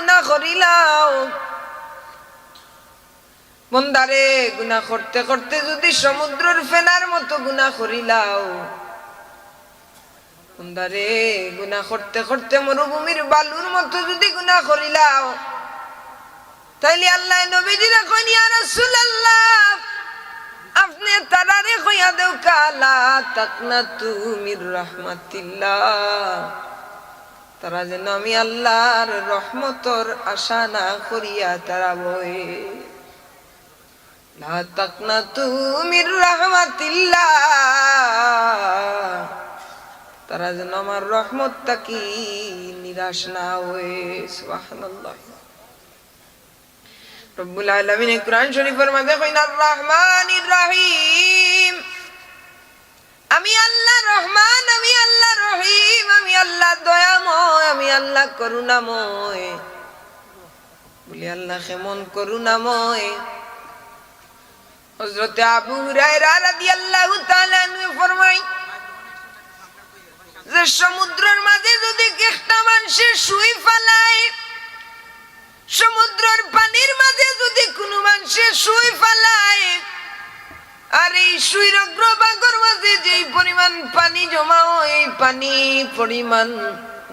গুনাহ করিলাও বন্দারে গুনাহ করতে করতে যদি সমুদ্রের ফেনার মতো গুনাহ করিলাও বন্দারে গুনাহ করতে করতে মরুভূমির বালুর মতো যদি গুনাহ করিলাও তাইলে আল্লাহ নবীজিরা কইন ইয়া রাসূলুল্লাহ আপনি তারারে কইয়া দেও কালা তাকনাতু মির রাহমাতিল্লাহ তারা যেন আমি আল্লাহর রহমতের আশা না করিয়া তারা বই লা তাকনাতু মির রাহমাতিল্লাহ তারা যেন আমার রহমতটা কি নিরাশ না হয় সুবহানাল্লাহ রব্বুল আলামিন কোরআন শরীফের মধ্যে কইন আর রহমানির রহিম আমি আল্লাহ রহমান আমি আল্লাহ রহিম আমি আল্লাহ দয়াময় আমি আল্লাহ করুণাময় বলি আল্লাহ কেমন করুণাময় হযরত আবু হুরায়রা রাদিয়াল্লাহু তাআলা আনহু ফরমায় যে সমুদ্রের মাঝে যদি একটা মানুষ শুই ফেলায় সমুদ্রের পানির মাঝে যদি কোনো মানুষ শুই ফেলায় আর এই শুইর অগ্রভাগের মাঝে যে পরিমাণ পানি জমা হয় এই পানি পরিমাণ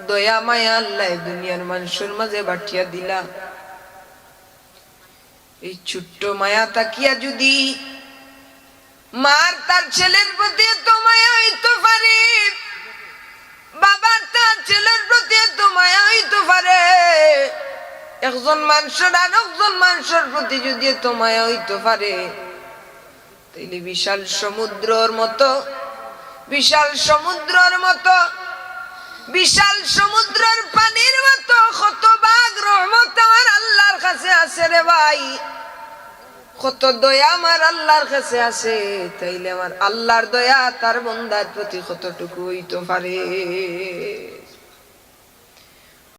দয়া মায়া আল্লাহ দুনিয়ার মানুষের মাঝে বাটিয়া দিলা এই ছোট্ট মায়া তাকিয়া যদি মার তার ছেলের প্রতি এত মায়া হইতে পারে বাবার তার ছেলের প্রতি এত মায়া হইতে পারে একজন মানুষের আর একজন মানুষের প্রতি যদি এত মায়া হইতে পারে তাইলে বিশাল সমুদ্রের মতো বিশাল সমুদ্রের পানির মতো কত ভাগ রহমত আমার আল্লাহর কাছে আছে রে ভাই কত দয়া আমার আল্লাহর কাছে আছে তাইলে আমার আল্লাহর দয়া তার বান্দার প্রতি কতটুকু হইতে পারে